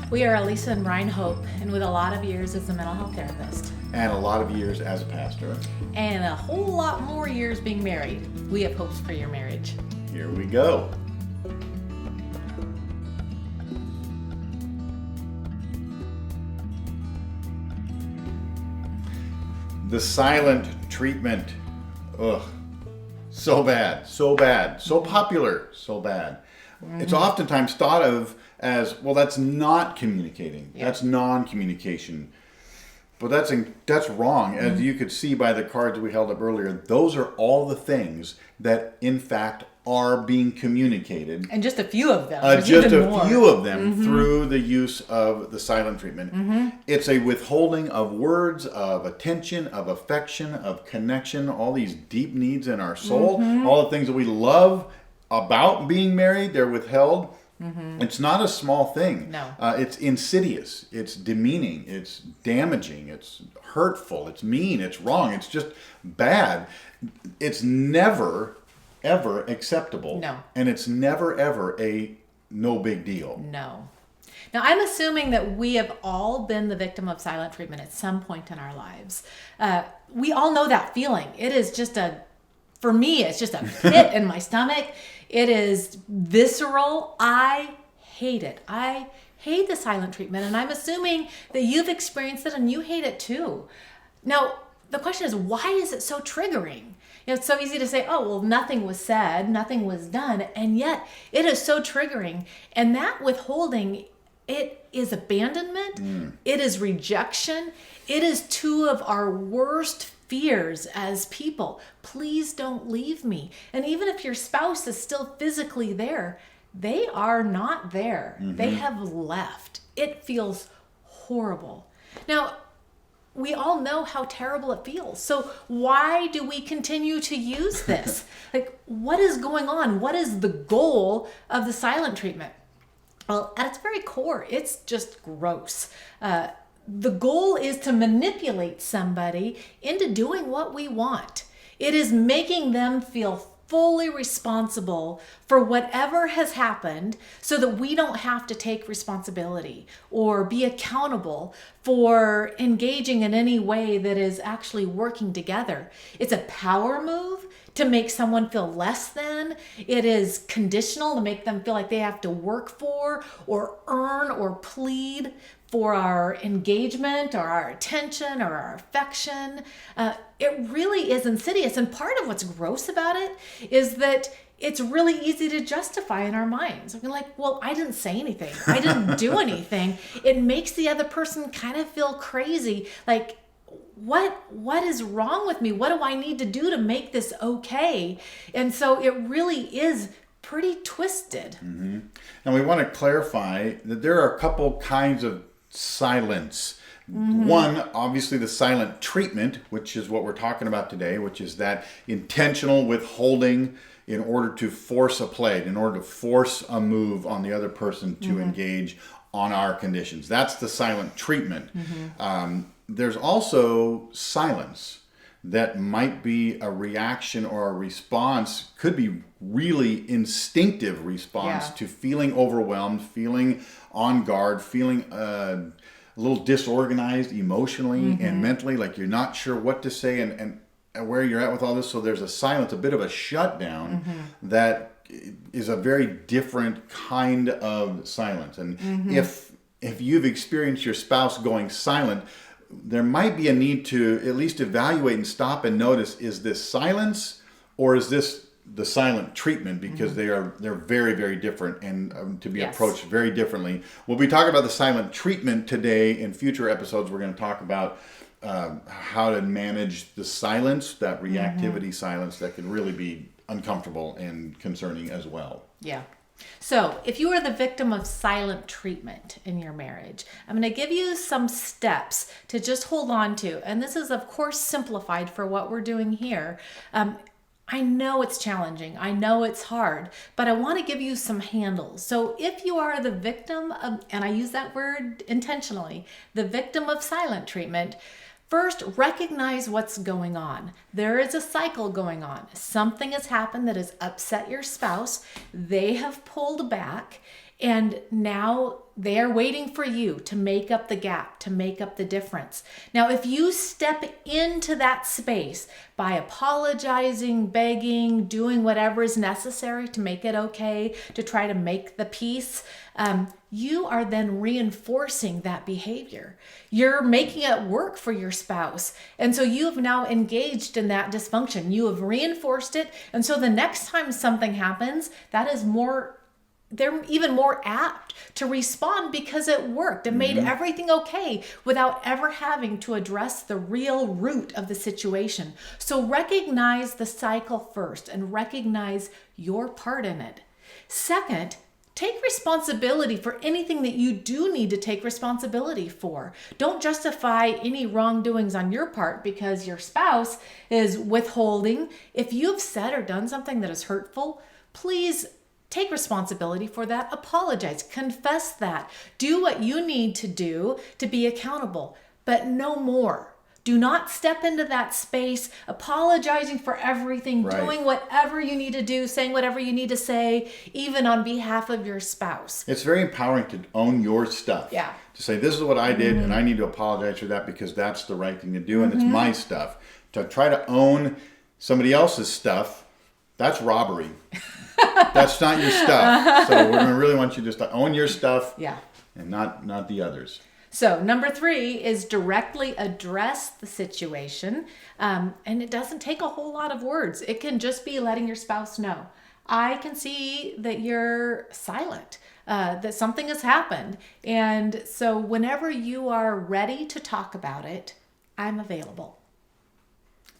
We are Elisa and Ryan Hope, and with a lot of years as a mental health therapist. And a lot of years as a pastor. And a whole lot more years being married. We have hopes for your marriage. Here we go. The silent treatment. Ugh. So bad, so bad, so popular, so bad. Mm-hmm. It's oftentimes thought of as, well, that's not communicating. Yeah. That's non-communication. But that's wrong. Mm-hmm. As you could see by the cards we held up earlier, those are all the things that, in fact, are being communicated. And just a few of them. Just a few of them mm-hmm. through the use of the silent treatment. Mm-hmm. It's a withholding of words, of attention, of affection, of connection, all these deep needs in our soul, mm-hmm. all the things that we love about being married, they're withheld. Mm-hmm. It's not a small thing. No. It's insidious. It's demeaning. It's damaging. It's hurtful. It's mean. It's wrong. It's just bad. It's never, ever acceptable. No. And it's never, ever a no big deal. No. Now, I'm assuming that we have all been the victim of silent treatment at some point in our lives. We all know that feeling. It is just for me, it's just a pit in my stomach. It is visceral. I hate it. I hate the silent treatment, and I'm assuming that you've experienced it and you hate it too. Now, the question is, why is it so triggering? It's so easy to say, oh, well, nothing was said, nothing was done, and yet it is so triggering. And that withholding, it is abandonment, it is rejection, it is two of our worst fears as people. Please don't leave me. And even if your spouse is still physically there, they are not there. Mm-hmm. They have left. It feels horrible. Now, we all know how terrible it feels. So why do we continue to use this? Like, what is going on? What is the goal of the silent treatment? Well, at its very core, it's just gross. The goal is to manipulate somebody into doing what we want. It is making them feel fully responsible for whatever has happened so that we don't have to take responsibility or be accountable for engaging in any way that is actually working together. It's a power move to make someone feel less than. It is conditional to make them feel like they have to work for or earn or plead for our engagement or our attention or our affection. It really is insidious. And part of what's gross about it is that it's really easy to justify in our minds. We're like, well, I didn't say anything. I didn't do anything. It makes the other person kind of feel crazy. Like, what is wrong with me? What do I need to do to make this okay? And so it really is pretty twisted. Mm-hmm. And we want to clarify that there are a couple kinds of silence. Mm-hmm. One, obviously the silent treatment, which is what we're talking about today, which is that intentional withholding in order to force a play, in order to force a move on the other person to mm-hmm. engage on our conditions. That's the silent treatment. Mm-hmm. There's also silence that might be a reaction or a response, could be really instinctive response to feeling overwhelmed, feeling on guard, feeling a little disorganized emotionally mm-hmm. and mentally, like you're not sure what to say and where you're at with all this. So there's a silence, a bit of a shutdown mm-hmm. that is a very different kind of silence. And mm-hmm. if you've experienced your spouse going silent, there might be a need to at least evaluate and stop and notice, is this silence or is this the silent treatment? Because mm-hmm. they're very, very different and to be approached very differently. We'll be talking about the silent treatment today. In future episodes, we're going to talk about how to manage the silence, that reactivity mm-hmm. silence that can really be uncomfortable and concerning as well. Yeah. So if you are the victim of silent treatment in your marriage, I'm going to give you some steps to just hold on to. And this is, of course, simplified for what we're doing here. I know it's challenging. I know it's hard, but I want to give you some handles. So if you are the victim of, and I use that word intentionally, the victim of silent treatment, first, recognize what's going on. There is a cycle going on. Something has happened that has upset your spouse. They have pulled back, and now They are waiting for you to make up the gap, to make up the difference. Now, if you step into that space by apologizing, begging, doing whatever is necessary to make it okay, to try to make the peace, you are then reinforcing that behavior. You're making it work for your spouse. And so you have now engaged in that dysfunction. You have reinforced it. And so the next time something happens, they're even more apt to respond because it worked. It made everything okay without ever having to address the real root of the situation. So recognize the cycle first and recognize your part in it. Second, take responsibility for anything that you do need to take responsibility for. Don't justify any wrongdoings on your part because your spouse is withholding. If you've said or done something that is hurtful, please take responsibility for that. Apologize. Confess that. Do what you need to do to be accountable, but no more. Do not step into that space apologizing for everything, doing whatever you need to do, saying whatever you need to say, even on behalf of your spouse. It's very empowering to own your stuff. Yeah. To say, this is what I did, and I need to apologize for that because that's the right thing to do, and it's my stuff. To try to own somebody else's stuff, that's robbery. That's not your stuff. So we're going to really want you just to own your stuff and not the others. So number 3 is directly address the situation. And it doesn't take a whole lot of words. It can just be letting your spouse know. I can see that you're silent, that something has happened. And so whenever you are ready to talk about it, I'm available.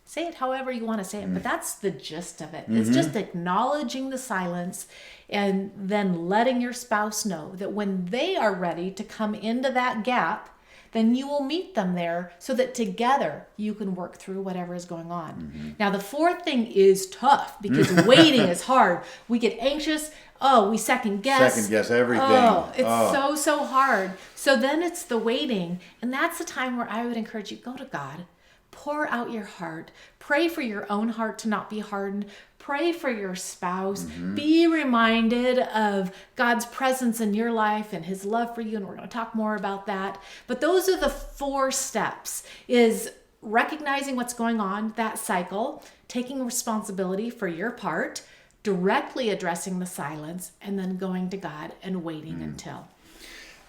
Say it however you want to say it, but that's the gist of it. It's just acknowledging the silence and then letting your spouse know that when they are ready to come into that gap, then you will meet them there so that together you can work through whatever is going on. Now, the 4th thing is tough because waiting is hard. We get anxious. Oh, we second guess. Second guess everything. Oh, it's so hard. So then it's the waiting. And that's the time where I would encourage you, go to God. Pour out your heart. Pray for your own heart to not be hardened. Pray for your spouse. Be reminded of God's presence in your life and his love for you. And we're going to talk more about that. But those are the 4 steps, is recognizing what's going on, that cycle, taking responsibility for your part, directly addressing the silence, and then going to God and waiting until.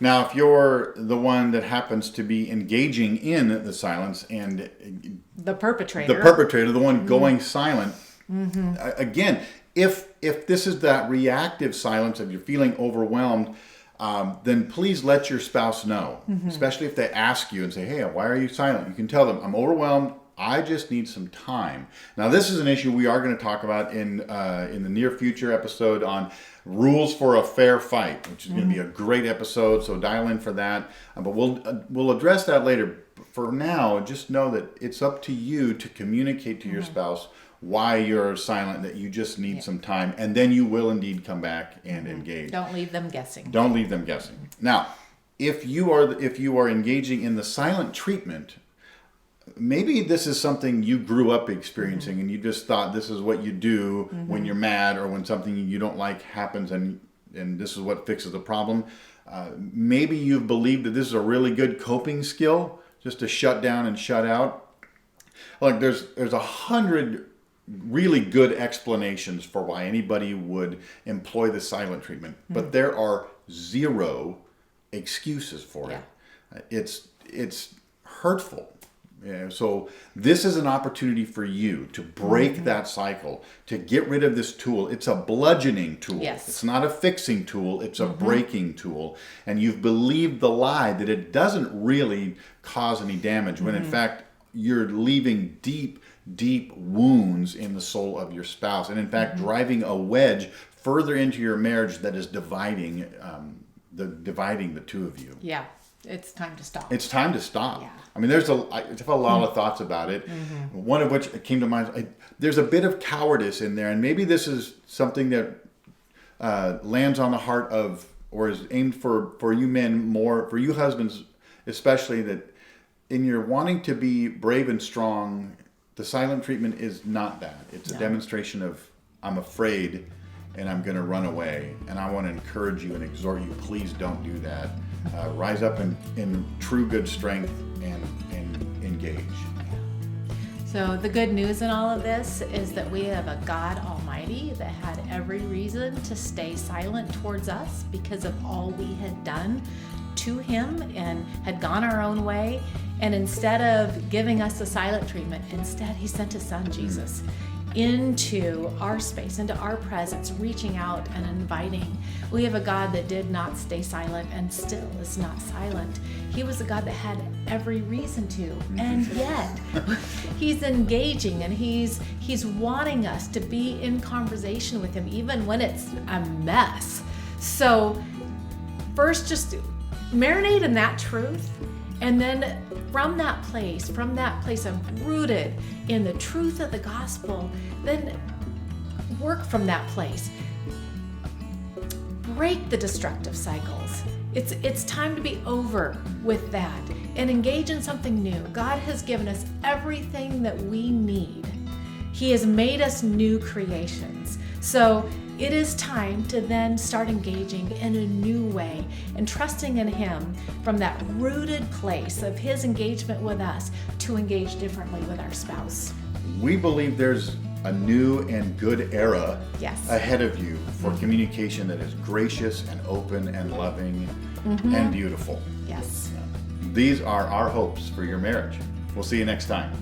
Now, if you're the one that happens to be engaging in the silence and the perpetrator, the one going silent, again, if this is that reactive silence of you're feeling overwhelmed, then please let your spouse know, especially if they ask you and say, hey, why are you silent? You can tell them, I'm overwhelmed. I just need some time. Now, this is an issue we are going to talk about in the near future episode on rules for a fair fight, which is going to be a great episode. So dial in for that. But we'll address that later. For now, just know that it's up to you to communicate to your spouse why you're silent, that you just need some time, and then you will indeed come back and engage. Don't leave them guessing. Don't leave them guessing. Now, if you are engaging in the silent treatment, maybe this is something you grew up experiencing and you just thought this is what you do when you're mad or when something you don't like happens and this is what fixes the problem. Maybe you've believed that this is a really good coping skill, just to shut down and shut out. Like there's 100 really good explanations for why anybody would employ the silent treatment, but there are 0 excuses for it. It's hurtful. Yeah, so this is an opportunity for you to break that cycle, to get rid of this tool. It's a bludgeoning tool. Yes. It's not a fixing tool. It's a breaking tool. And you've believed the lie that it doesn't really cause any damage, when in fact you're leaving deep, deep wounds in the soul of your spouse. And in fact, driving a wedge further into your marriage that is dividing the two of you. Yeah. It's time to stop. It's time to stop. Yeah. I mean, I have a lot of thoughts about it. One of which came to mind. There's a bit of cowardice in there, and maybe this is something that lands on the heart of, or is aimed for you men more, for you husbands especially, that in your wanting to be brave and strong, the silent treatment is not that. It's a demonstration of, I'm afraid, and I'm going to run away. And I want to encourage you and exhort you, please don't do that. Rise up in true good strength and engage. So the good news in all of this is that we have a God Almighty that had every reason to stay silent towards us because of all we had done to him and had gone our own way. And instead of giving us a silent treatment, instead he sent his son Jesus into our space, into our presence, reaching out and inviting. We have a God that did not stay silent and still is not silent. He was a God that had every reason to, and yet he's engaging and he's wanting us to be in conversation with him even when it's a mess. So first, just marinate in that truth, and then from that place of rooted in the truth of the gospel, then work from that place. Break the destructive cycles. It's time to be over with that and engage in something new. God has given us everything that we need. He has made us new creations. So it is time to then start engaging in a new way and trusting in him from that rooted place of his engagement with us to engage differently with our spouse. We believe there's a new and good era ahead of you for communication that is gracious and open and loving and beautiful. Yes. These are our hopes for your marriage. We'll see you next time.